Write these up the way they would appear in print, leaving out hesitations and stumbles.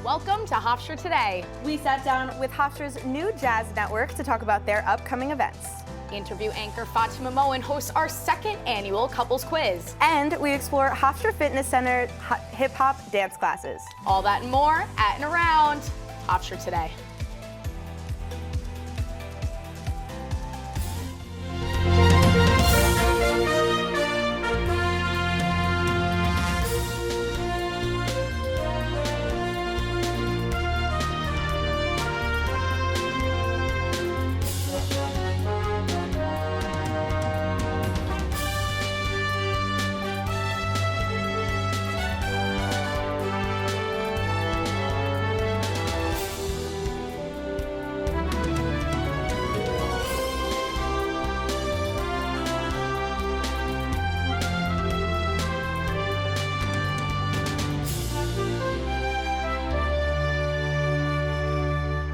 Welcome to Hofstra Today. We sat down with Hofstra's new jazz network to talk about their upcoming events. Interview anchor Fatima Moen hosts our second annual couples quiz. And we explore Hofstra Fitness Center hip-hop dance classes. All that and more at and around Hofstra Today.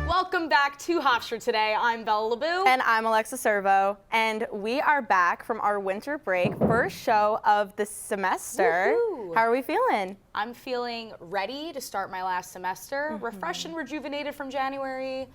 Welcome back to Hofstra Today. I'm Bella LeBou. And I'm Alexa Servo. And we are back from our winter break, first show of the semester. Woohoo. How are we feeling? I'm feeling ready to start my last semester, refreshed and rejuvenated from January.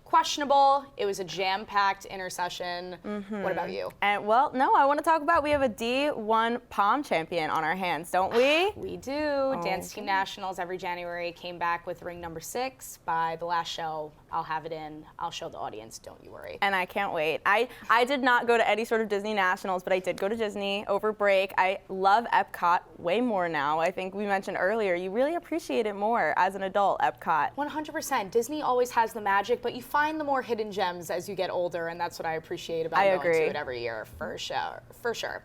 Questionable. It was a jam-packed intersession. What about you? And well, no, I want to talk about we have a D1 pom champion on our hands, don't we? We do. Dance Team Nationals every January came back with ring number 6. By the last show, I'll have it in. I'll show the audience, don't you worry. And I can't wait. I did not go to any sort of Disney Nationals, but I did go to Disney over break. I love Epcot way more now. I think we mentioned earlier, you really appreciate it more as an adult, Epcot. 100%. Disney always has the magic, but you find the more hidden gems as you get older, and that's what I appreciate about going to it every year, for sure.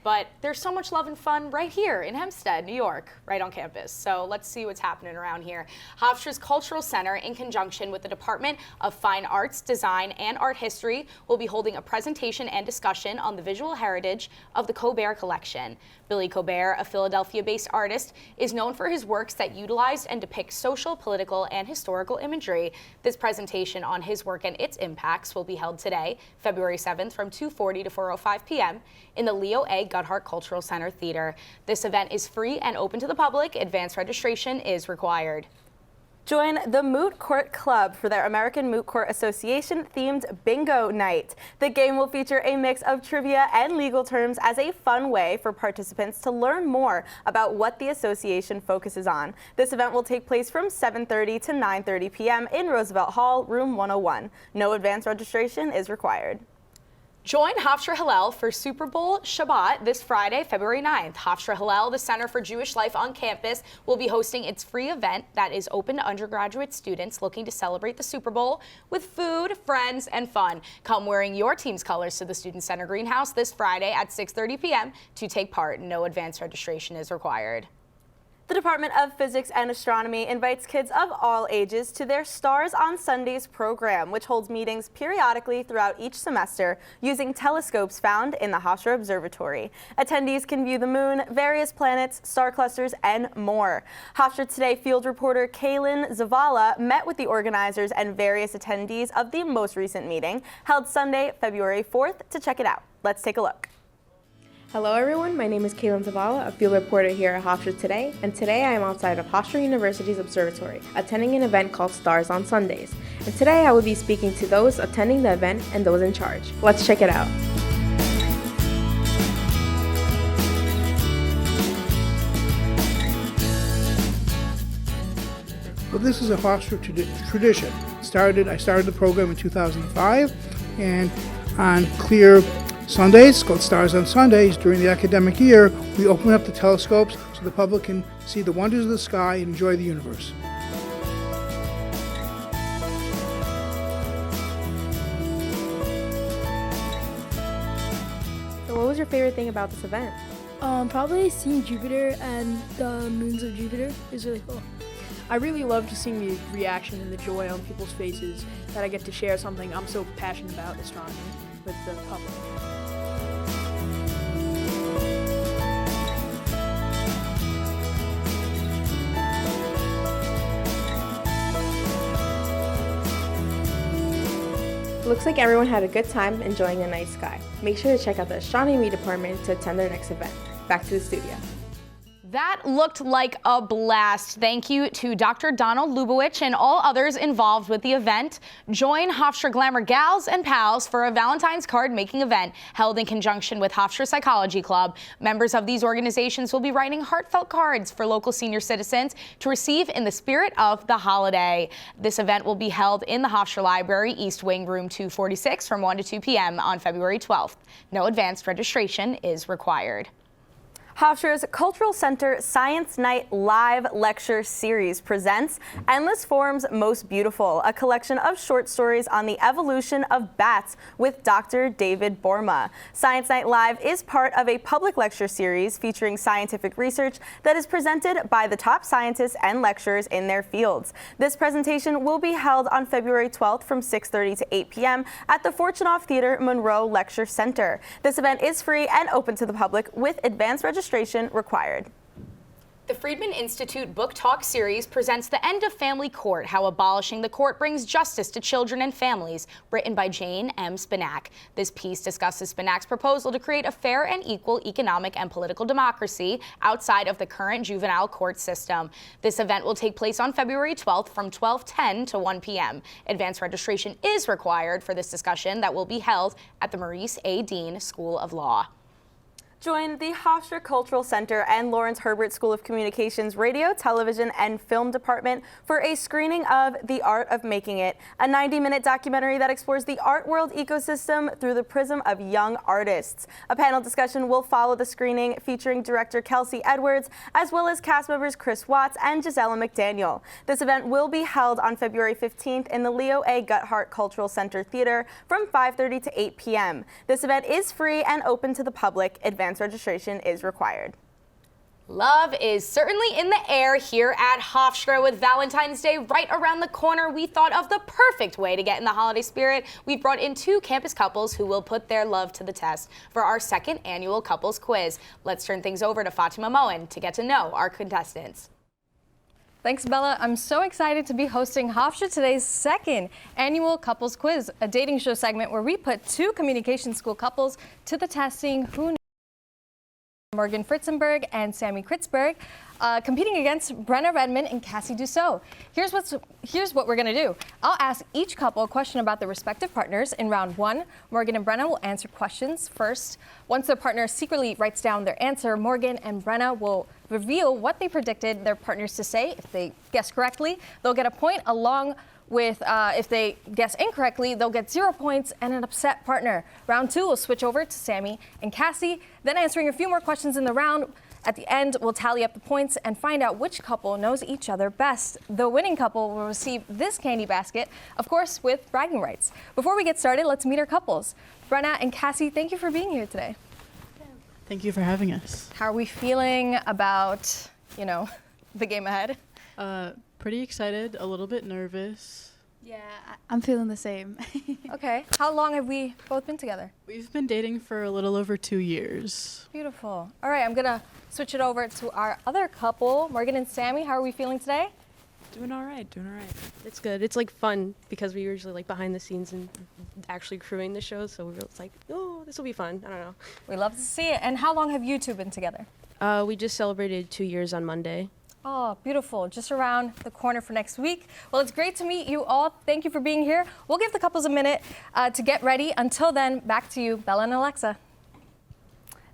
But there's so much love and fun right here in Hempstead, New York, right on campus. So let's see what's happening around here. Hofstra's Cultural Center, in conjunction with the Department of Fine Arts, Design, and Art History, will be holding a presentation and discussion on the visual heritage of the Colbert Collection. Billy Colbert, a Philadelphia-based artist, is known for his works that utilize and depict social, political, and historical imagery. This presentation on his work and its impacts will be held today, February 7th, from 2:40 to 4:05 p.m. in the Leo A. Goodhart Cultural Center Theater. This event is free and open to the public. Advanced registration is required. Join the Moot Court Club for their American Moot Court Association themed bingo night. The game will feature a mix of trivia and legal terms as a fun way for participants to learn more about what the association focuses on. This event will take place from 7:30 to 9:30 p.m. in Roosevelt Hall, room 101. No advance registration is required. Join Hofstra Hillel for Super Bowl Shabbat this Friday, February 9th. Hofstra Hillel, the Center for Jewish Life on campus, will be hosting its free event that is open to undergraduate students looking to celebrate the Super Bowl with food, friends, and fun. Come wearing your team's colors to the Student Center Greenhouse this Friday at 6:30 p.m. to take part. No advance registration is required. The Department of Physics and Astronomy invites kids of all ages to their Stars on Sundays program, which holds meetings periodically throughout each semester using telescopes found in the Hofstra Observatory. Attendees can view the moon, various planets, star clusters, and more. Hofstra Today field reporter Kaylin Zavala met with the organizers and various attendees of the most recent meeting, held Sunday, February 4th, to check it out. Let's take a look. Hello everyone, my name is Kaylin Zavala, a field reporter here at Hofstra Today, and today I am outside of Hofstra University's observatory, attending an event called Stars on Sundays. And today I will be speaking to those attending the event and those in charge. Let's check it out. Well, this is a Hofstra tradition. I started the program in 2005, and on clear Sundays, called Stars on Sundays, during the academic year, we open up the telescopes so the public can see the wonders of the sky and enjoy the universe. So what was your favorite thing about this event? Probably seeing Jupiter and the moons of Jupiter is really cool. I really loved seeing the reaction and the joy on people's faces that I get to share something I'm so passionate about, astronomy, with the public. Looks like everyone had a good time enjoying the night sky. Make sure to check out the astronomy department to attend their next event. Back to the studio. That looked like a blast. Thank you to Dr. Donald Lubowich and all others involved with the event. Join Hofstra Glamour Gals and Pals for a Valentine's card making event held in conjunction with Hofstra Psychology Club. Members of these organizations will be writing heartfelt cards for local senior citizens to receive in the spirit of the holiday. This event will be held in the Hofstra Library, East Wing, room 246 from 1 to 2 p.m. on February 12th. No advanced registration is required. Hofstra's Cultural Center Science Night Live Lecture Series presents Endless Forms Most Beautiful, a collection of short stories on the evolution of bats with Dr. David Borma. Science Night Live is part of a public lecture series featuring scientific research that is presented by the top scientists and lecturers in their fields. This presentation will be held on February 12th from 6:30 to 8 p.m. at the Fortunoff Theater Monroe Lecture Center. This event is free and open to the public with advanced registration required. The Friedman Institute Book Talk series presents The End of Family Court, How Abolishing the Court Brings Justice to Children and Families, written by Jane M. Spinack. This piece discusses Spinack's proposal to create a fair and equal economic and political democracy outside of the current juvenile court system. This event will take place on February 12th from 12:10 to 1 p.m. Advanced registration is required for this discussion that will be held at the Maurice A. Dean School of Law. Join the Hofstra Cultural Center and Lawrence Herbert School of Communications Radio, Television, and Film Department for a screening of The Art of Making It, a 90-minute documentary that explores the art world ecosystem through the prism of young artists. A panel discussion will follow the screening featuring director Kelsey Edwards, as well as cast members Chris Watts and Gisela McDaniel. This event will be held on February 15th in the Leo A. Guthart Cultural Center Theater from 5:30 to 8 p.m. This event is free and open to the public. Advanced registration is required. Love is certainly in the air here at Hofstra. With Valentine's Day right around the corner, we thought of the perfect way to get in the holiday spirit. We brought in two campus couples who will put their love to the test for our second annual couples quiz. Let's turn things over to Fatima Moen to get to know our contestants. Thanks, Bella. I'm so excited to be hosting Hofstra Today's second annual Couples Quiz, a dating show segment where we put two communication school couples to the testing who knew. Morgan Fritzenberg and Sammy Kritzberg, competing against Brenna Redmond and Cassie Dussault. Here's what we're gonna do. I'll ask each couple a question about their respective partners. In round one, Morgan and Brenna will answer questions first. Once their partner secretly writes down their answer, Morgan and Brenna will reveal what they predicted their partners to say. If they guess correctly, they'll get a point, along with if they guess incorrectly, they'll get 0 points and an upset partner. Round two will switch over to Sammy and Cassie, then answering a few more questions in the round. At the end, we'll tally up the points and find out which couple knows each other best. The winning couple will receive this candy basket, of course, with bragging rights. Before we get started, let's meet our couples. Brenna and Cassie, thank you for being here today. Thank you for having us. How are we feeling about, the game ahead? Pretty excited, a little bit nervous. Yeah, I'm feeling the same. Okay. How long have we both been together? We've been dating for a little over 2 years. Beautiful. All right, I'm gonna switch it over to our other couple, Morgan and Sammy. How are we feeling today? Doing all right. It's good. It's like fun because we're usually like behind the scenes and actually crewing the show, so we're just like, oh, this will be fun. I don't know. We love to see it. And how long have you two been together? We just celebrated 2 years on Monday. Oh, beautiful. Just around the corner for next week. Well, it's great to meet you all. Thank you for being here. We'll give the couples a minute to get ready. Until then, back to you, Bella and Alexa.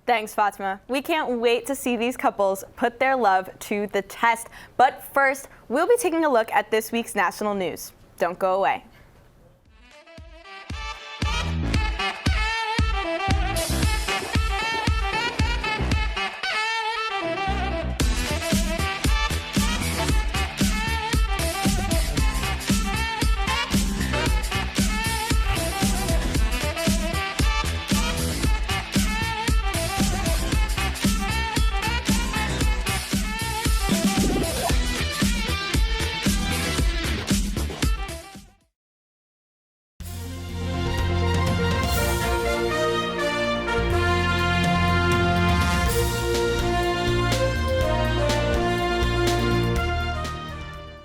Thanks, Fatima. We can't wait to see these couples put their love to the test. But first, we'll be taking a look at this week's national news. Don't go away.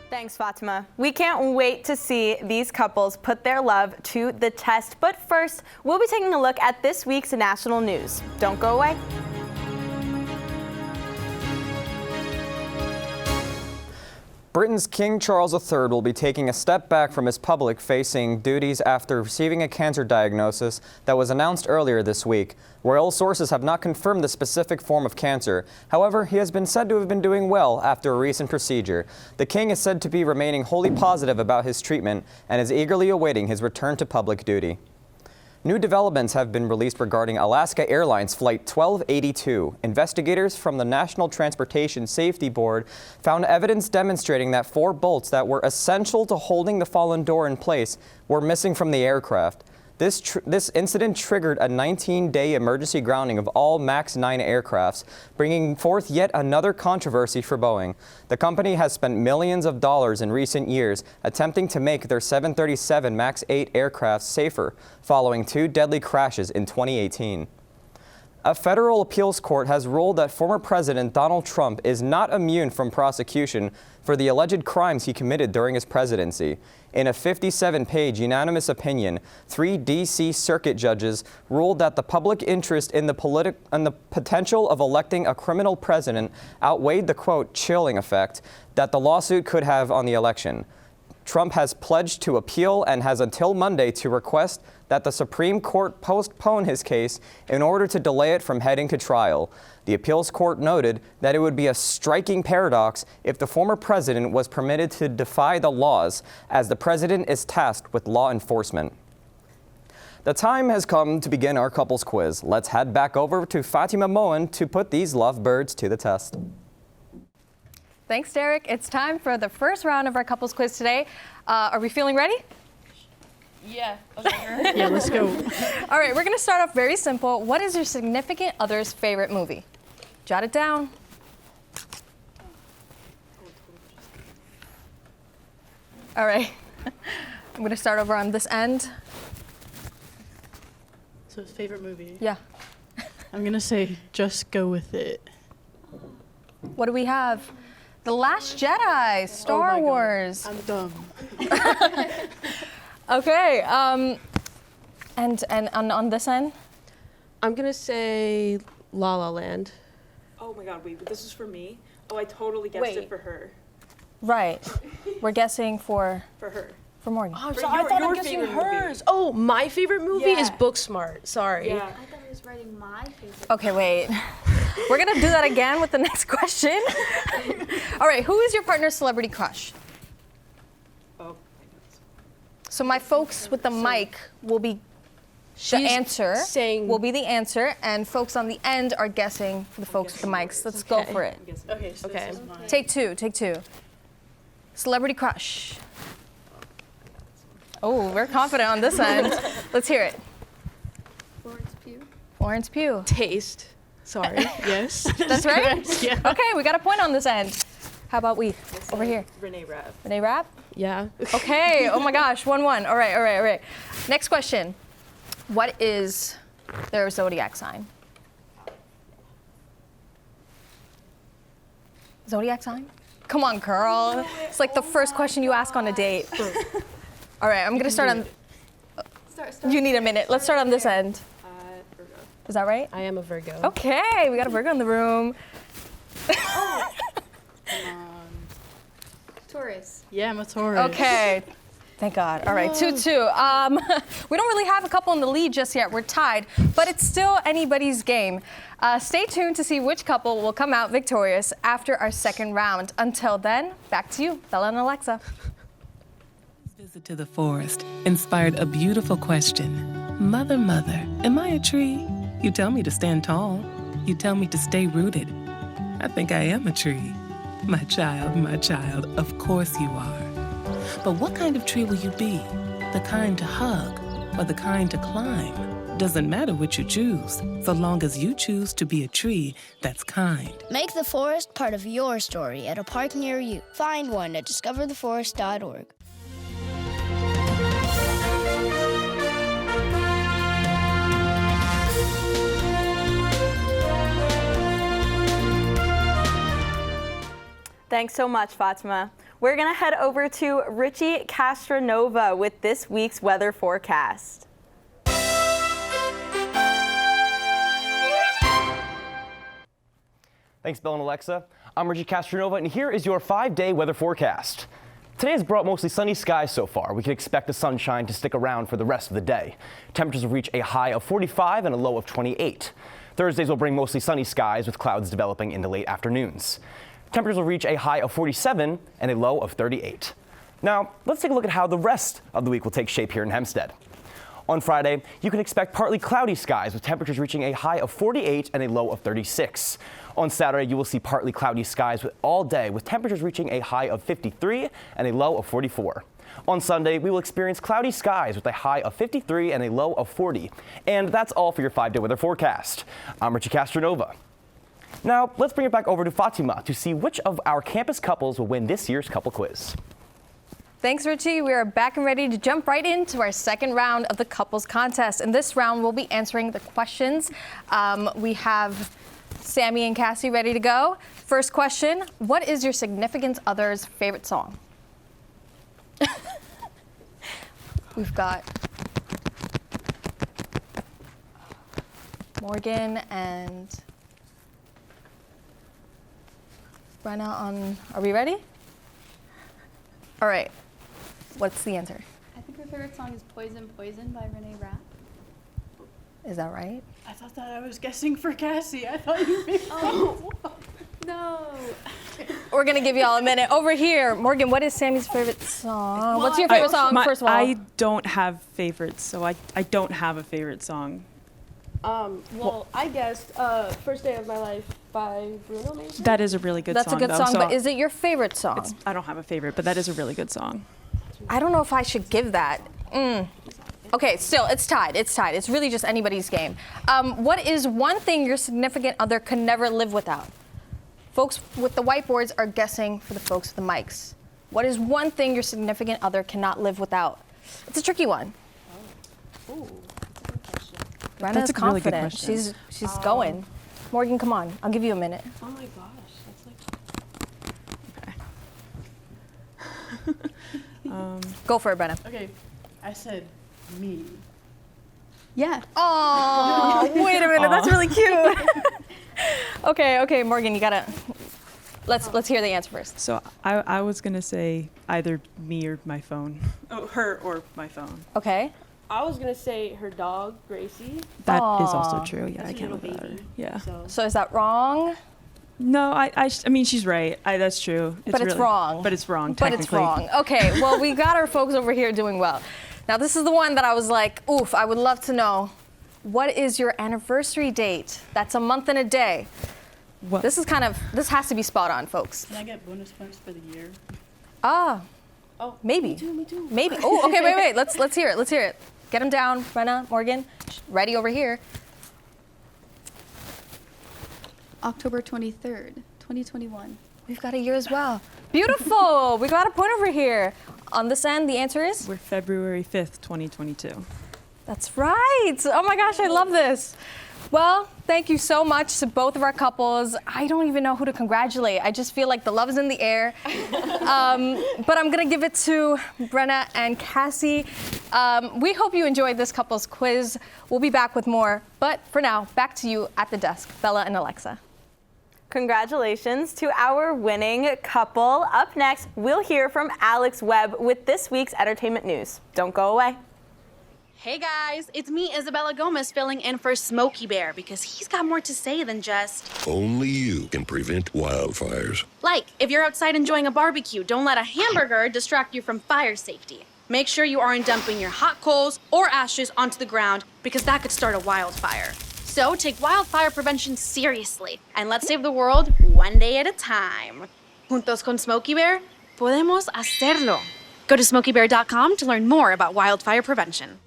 Thanks, Fatima. We can't wait to see these couples put their love to the test. But first, we'll be taking a look at this week's national news. Don't go away. Britain's King Charles III will be taking a step back from his public-facing duties after receiving a cancer diagnosis that was announced earlier this week. Royal sources have not confirmed the specific form of cancer. However, he has been said to have been doing well after a recent procedure. The king is said to be remaining wholly positive about his treatment and is eagerly awaiting his return to public duty. New developments have been released regarding Alaska Airlines Flight 1282. Investigators from the National Transportation Safety Board found evidence demonstrating that 4 bolts that were essential to holding the fallen door in place were missing from the aircraft. This incident triggered a 19-day emergency grounding of all MAX 9 aircrafts, bringing forth yet another controversy for Boeing. The company has spent millions of dollars in recent years attempting to make their 737 MAX 8 aircraft safer, following 2 deadly crashes in 2018. A federal appeals court has ruled that former President Donald Trump is not immune from prosecution for the alleged crimes he committed during his presidency. In a 57-page unanimous opinion, 3 D.C. circuit judges ruled that the public interest in the potential of electing a criminal president outweighed the, quote, chilling effect that the lawsuit could have on the election. Trump has pledged to appeal and has until Monday to request that the Supreme Court postpone his case in order to delay it from heading to trial. The appeals court noted that it would be a striking paradox if the former president was permitted to defy the laws, as the president is tasked with law enforcement. The time has come to begin our couples quiz. Let's head back over to Fatima Moen to put these lovebirds to the test. Thanks, Derek. It's time for the first round of our couples quiz today. Are we feeling ready? Yeah. Yeah, let's go. All right, we're going to start off very simple. What is your significant other's favorite movie? Jot it down. All right. I'm going to start over on this end. So his favorite movie? Yeah. I'm going to say Just Go With It. What do we have? The Last Jedi, Star Wars. I'm dumb. Okay, and on this end? I'm gonna say La La Land. Oh my god, wait, but this is for me? Oh, I totally guessed it for her. Right. We're guessing for her. For Morgan. Oh, so I thought I'm guessing hers. Oh, my favorite movie is Booksmart. Sorry. Yeah. I thought he was writing my favorite. Okay, wait. We're gonna do that again with the next question. All right, who is your partner's celebrity crush? Oh. So my folks with the mic will be the answer. Will be the answer, and folks on the end are guessing the folks with the mics. Let's go for it. Okay, so okay. this is mine. Take two. Celebrity crush. Oh, we're confident on this end. Let's hear it. Florence Pugh. Taste. Sorry. Yes. That's right? Correct, yeah. Okay, we got a point on this end. How about we? Over here. Renee Rapp. Renee Rapp? Yeah. Okay, oh my gosh, 1-1. All right. Next question. What is their zodiac sign? Zodiac sign? Come on, girl. It's like the first question you ask on a date. All right, I'm gonna start on. You need a minute. Let's start on this end. Virgo. Is that right? I am a Virgo. Okay, we got a Virgo in the room. Taurus. Yeah, I'm a Taurus. Okay. Thank God. All right, 2-2. We don't really have a couple in the lead just yet. We're tied, but it's still anybody's game. Stay tuned to see which couple will come out victorious after our second round. Until then, back to you, Bella and Alexa. Visit to the forest inspired a beautiful question. Mother, mother, am I a tree? You tell me to stand tall. You tell me to stay rooted. I think I am a tree. My child, of course you are. But what kind of tree will you be? The kind to hug or the kind to climb? Doesn't matter what you choose, so long as you choose to be a tree that's kind. Make the forest part of your story at a park near you. Find one at discovertheforest.org. Thanks so much, Fatima. We're going to head over to Richie Castronova with this week's weather forecast. Thanks, Bill and Alexa. I'm Richie Castronova, and here is your 5-day weather forecast. Today has brought mostly sunny skies so far. We can expect the sunshine to stick around for the rest of the day. Temperatures will reach a high of 45 and a low of 28. Thursdays will bring mostly sunny skies with clouds developing into late afternoons. Temperatures will reach a high of 47 and a low of 38. Now, let's take a look at how the rest of the week will take shape here in Hempstead. On Friday, you can expect partly cloudy skies with temperatures reaching a high of 48 and a low of 36. On Saturday, you will see partly cloudy skies all day with temperatures reaching a high of 53 and a low of 44. On Sunday, we will experience cloudy skies with a high of 53 and a low of 40. And that's all for your 5-day weather forecast. I'm Richie Castronova. Now, let's bring it back over to Fatima to see which of our campus couples will win this year's couple quiz. Thanks, Richie. We are back and ready to jump right into our second round of the couples contest. In this round, we'll be answering the questions. We have Sammy and Cassie ready to go. First question, what is your significant other's favorite song? We've got Morgan and Brenna on, are we ready? All right, what's the answer? I think her favorite song is Poison Poison by Renee Rapp. Is that right? I thought that I was guessing for Cassie. I thought you made No. We're gonna give you all a minute. Over here, Morgan, what is Sammy's favorite song? What's your favorite song, first of all? I don't have favorites, so I don't have a favorite song. Well, I guessed First Day of My Life by Bruno, maybe? That is a really good That's song. a good song, but is it your favorite song? I don't have a favorite, but that is a really good song. I don't know if I should give that. Okay, still, it's tied. It's tied. It's really just anybody's game. What is one thing your significant other can never live without? Folks with the whiteboards are guessing for the folks with the mics. What is one thing your significant other cannot live without? It's a tricky one. Ooh, that's a good question. Brenna's That's a really good confident. question. She's going. Morgan, come on. I'll give you a minute. Oh my gosh, that's like. Go for it, Brenna. Okay, I said me. Yeah. Oh, wait a minute. That's really cute. Okay, Morgan, you gotta. Let's hear the answer first. So I was gonna say either me or my phone. Oh, her or my phone. Okay. I was gonna say her dog, Gracie. That is also true. Yeah, That's I a can't little live without her. baby. Yeah. So is that wrong? No, I mean she's right. That's true. But it's wrong. But it's wrong. But it's technically. wrong. Okay, well, we got our folks over here doing well. Now, this is the one that I was like, oof, I would love to know. What is your anniversary date? That's a month and a day. What? This has to be spot on, folks. Can I get bonus points for the year? Ah, Oh, maybe. Me too. Maybe. Oh, okay, wait. Let's hear it. Let's hear it. Get them down, Brenna, Morgan. Ready over here. October 23rd, 2021. We've got a year as well. Beautiful. We got a point over here. On this end, the answer is? We're February 5th, 2022. That's right. Oh my gosh, I love this. Well, thank you so much to both of our couples. I don't even know who to congratulate. I just feel like the love is in the air. But I'm gonna give it to Brenna and Cassie. We hope you enjoyed this couples quiz. We'll be back with more. But for now, back to you at the desk, Bella and Alexa. Congratulations to our winning couple. Up next, we'll hear from Alex Webb with this week's entertainment news. Don't go away. Hey guys, it's me, Isabella Gomez, filling in for Smokey Bear because he's got more to say than just... Only you can prevent wildfires. Like, if you're outside enjoying a barbecue, don't let a hamburger distract you from fire safety. Make sure you aren't dumping your hot coals or ashes onto the ground because that could start a wildfire. So take wildfire prevention seriously and let's save the world one day at a time. Juntos con Smokey Bear, podemos hacerlo. Go to smokeybear.com to learn more about wildfire prevention.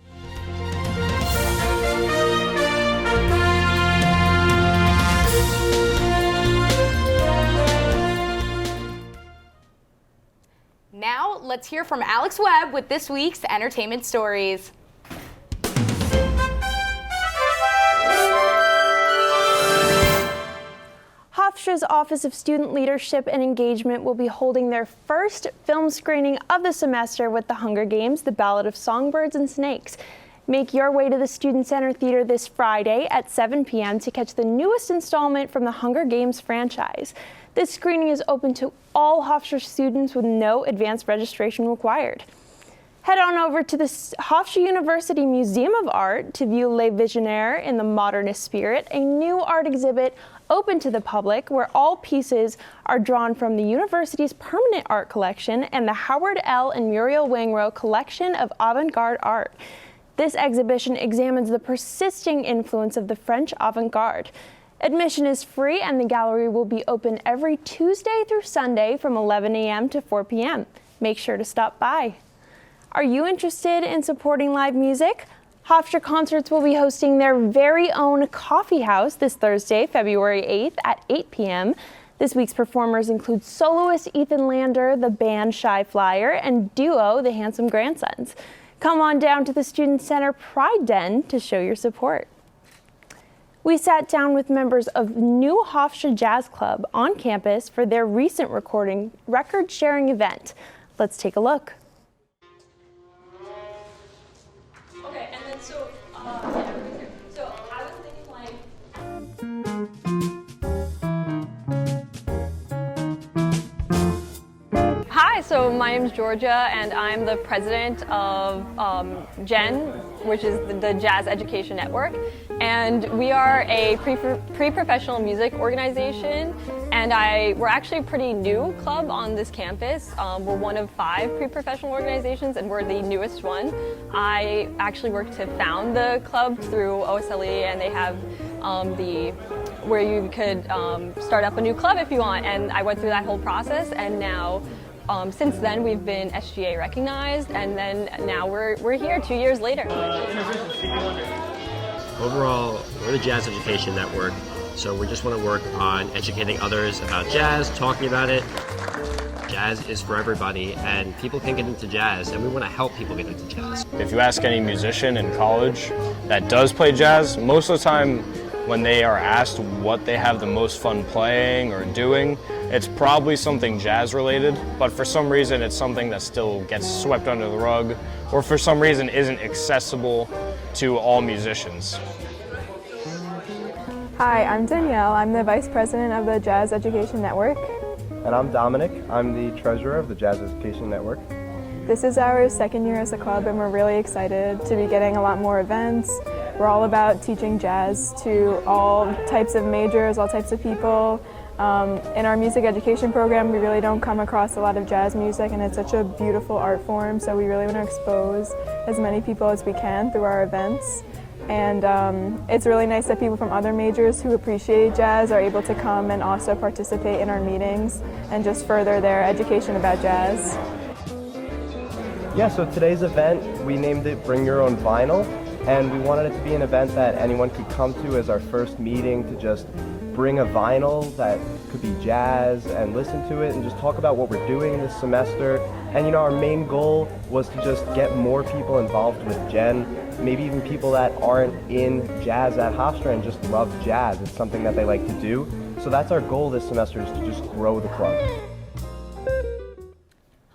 Now, let's hear from Alex Webb with this week's entertainment stories. Hofstra's Office of Student Leadership and Engagement will be holding their first film screening of the semester with The Hunger Games, The Ballad of Songbirds and Snakes. Make your way to the Student Center Theater this Friday at 7 p.m. to catch the newest installment from the Hunger Games franchise. This screening is open to all Hofstra students with no advanced registration required. Head on over to the Hofstra University Museum of Art to view Les Visionnaires in the Modernist Spirit, a new art exhibit open to the public where all pieces are drawn from the university's permanent art collection and the Howard L. and Muriel Wangro collection of avant-garde art. This exhibition examines the persisting influence of the French avant-garde. Admission is free and the gallery will be open every Tuesday through Sunday from 11 a.m. to 4 p.m. Make sure to stop by. Are you interested in supporting live music? Hofstra Concerts will be hosting their very own coffee house this Thursday, February 8th at 8 p.m. This week's performers include soloist Ethan Lander, the band Shy Flyer, and duo The Handsome Grandsons. Come on down to the Student Center Pride Den to show your support. We sat down with members of New Hofstra Jazz Club on campus for their recent record-sharing event. Let's take a look. Okay, and then so I was thinking like. Hi, so my name is Georgia, and I'm the president of GEN, which is the Jazz Education Network. And we are a pre-professional music organization, and we're actually a pretty new club on this campus. We're one of 5 pre-professional organizations, and we're the newest one. I actually worked to found the club through OSLE, and they have where you could start up a new club if you want, and I went through that whole process, and now since then we've been SGA recognized, and then now we're here 2 years later. Overall, we're the Jazz Education Network, so we just want to work on educating others about jazz, talking about it. Jazz is for everybody, and people can get into jazz, and we want to help people get into jazz. If you ask any musician in college that does play jazz, most of the time when they are asked what they have the most fun playing or doing, it's probably something jazz related, but for some reason it's something that still gets swept under the rug, or for some reason isn't accessible to all musicians. Hi, I'm Danielle. I'm the Vice President of the Jazz Education Network. And I'm Dominic. I'm the Treasurer of the Jazz Education Network. This is our 2nd year as a club, and we're really excited to be getting a lot more events. We're all about teaching jazz to all types of majors, all types of people. In our music education program, we really don't come across a lot of jazz music, and it's such a beautiful art form, so we really want to expose as many people as we can through our events. And it's really nice that people from other majors who appreciate jazz are able to come and also participate in our meetings and just further their education about jazz. Yeah, so today's event, we named it Bring Your Own Vinyl, and we wanted it to be an event that anyone could come to as our first meeting to just bring a vinyl that could be jazz and listen to it and just talk about what we're doing this semester. And you know, our main goal was to just get more people involved with Gen, maybe even people that aren't in jazz at Hofstra and just love jazz. It's something that they like to do. So that's our goal this semester, is to just grow the club.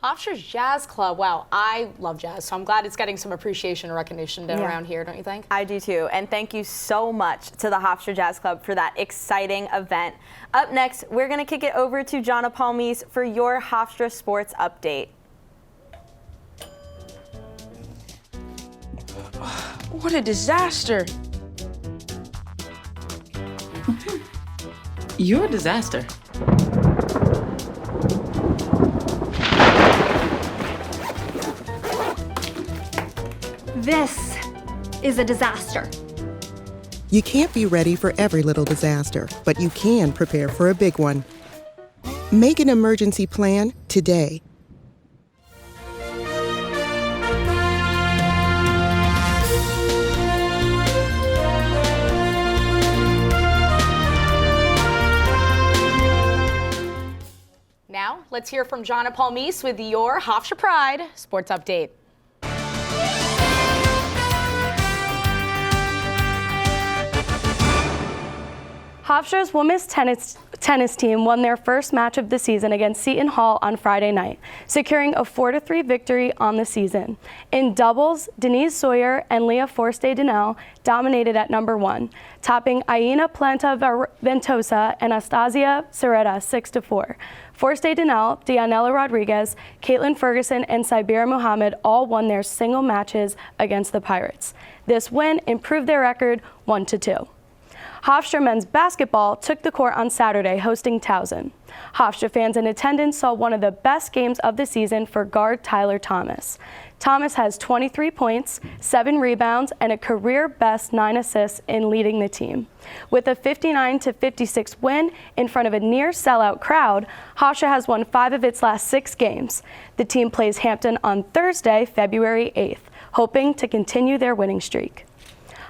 Hofstra's Jazz Club, wow, I love jazz, so I'm glad it's getting some appreciation and recognition around here, don't you think? I do too, and thank you so much to the Hofstra Jazz Club for that exciting event. Up next, we're going to kick it over to Jonna Palmise for your Hofstra Sports Update. What a disaster! You're a disaster. This is a disaster. You can't be ready for every little disaster, but you can prepare for a big one. Make an emergency plan today. Now, let's hear from Jonna Palmise with your Hofstra Pride Sports Update. Hofstra's women's tennis team won their first match of the season against Seton Hall on Friday night, securing a 4-3 victory on the season. In doubles, Denise Sawyer and Leah Forste-Dinell dominated at number 1, topping Aina Planta-Ventosa and Anastasia Serreta 6-4. Forste-Dinell, Dianella Rodriguez, Caitlin Ferguson, and Sybira Muhammad all won their single matches against the Pirates. This win improved their record 1-2. Hofstra men's basketball took the court on Saturday, hosting Towson. Hofstra fans in attendance saw one of the best games of the season for guard Tyler Thomas. Thomas has 23 points, 7 rebounds, and a career-best 9 assists in leading the team. With a 59-56 win in front of a near-sellout crowd, Hofstra has won 5 of its last 6 games. The team plays Hampton on Thursday, February 8th, hoping to continue their winning streak.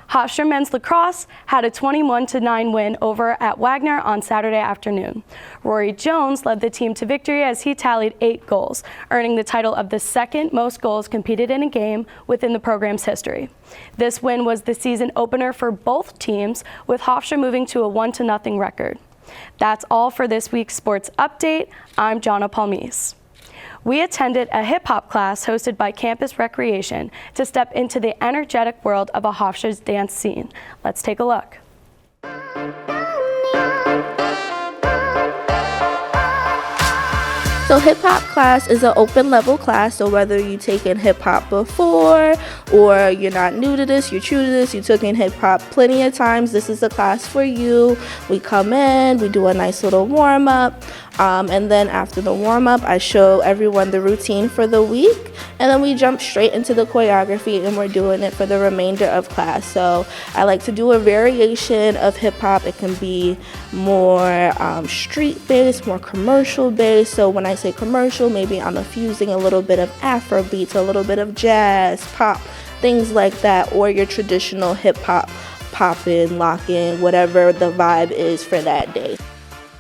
Hofstra men's lacrosse had a 21-9 win over at Wagner on Saturday afternoon. Rory Jones led the team to victory as he tallied 8 goals, earning the title of the second most goals competed in a game within the program's history. This win was the season opener for both teams, with Hofstra moving to a 1-0 record. That's all for this week's sports update. I'm Jonna Palmise. We attended a hip-hop class hosted by Campus Recreation to step into the energetic world of a Hofstra's dance scene. Let's take a look. So hip-hop class is an open level class, so whether you taken hip-hop before or you're not new to this, you're true to this, you took in hip-hop plenty of times, this is a class for you. We come in, we do a nice little warm-up, and then after the warm-up, I show everyone the routine for the week, and then we jump straight into the choreography, and we're doing it for the remainder of class. So I like to do a variation of hip-hop. It can be more street-based, more commercial-based. So when I say commercial, maybe I'm infusing a little bit of Afrobeats, a little bit of jazz, pop, things like that, or your traditional hip-hop, poppin', lockin', whatever the vibe is for that day.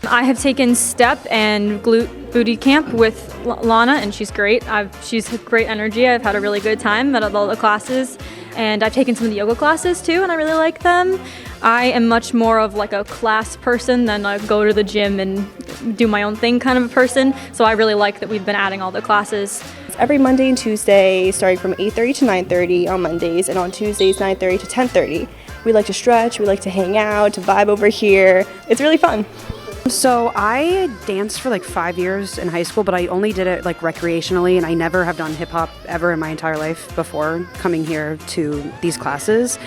I have taken step and glute booty camp with Lana, and she's great. She's great energy. I've had a really good time at all the classes, and I've taken some of the yoga classes too, and I really like them. I am much more of like a class person than I go to the gym and do my own thing kind of a person, so I really like that we've been adding all the classes. Every Monday and Tuesday, starting from 8:30 to 9:30 on Mondays, and on Tuesdays 9:30 to 10:30. We like to stretch, we like to hang out, to vibe over here. It's really fun. So I danced for like 5 years in high school, but I only did it like recreationally, and I never have done hip hop ever in my entire life before coming here to these classes.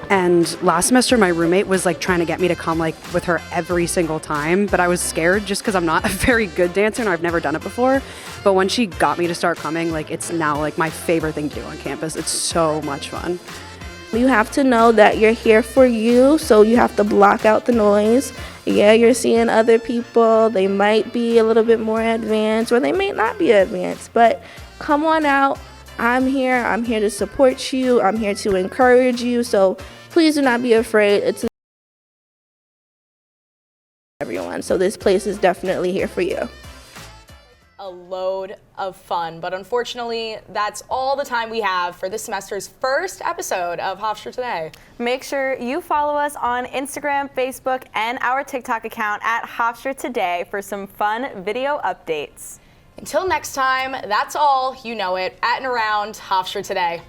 And last semester my roommate was like trying to get me to come like with her every single time, but I was scared just because I'm not a very good dancer and I've never done it before. But when she got me to start coming, like it's now like my favorite thing to do on campus. It's so much fun. You have to know that you're here for you, so you have to block out the noise. Yeah, you're seeing other people. They might be a little bit more advanced or they may not be advanced, but come on out. I'm here. I'm here to support you. I'm here to encourage you. So please do not be afraid. It's everyone. So this place is definitely here for you. A load of fun, but unfortunately, that's all the time we have for this semester's first episode of Hofstra Today. Make sure you follow us on Instagram, Facebook, and our TikTok account at Hofstra Today for some fun video updates. Until next time, that's all. You know it. At and around Hofstra Today.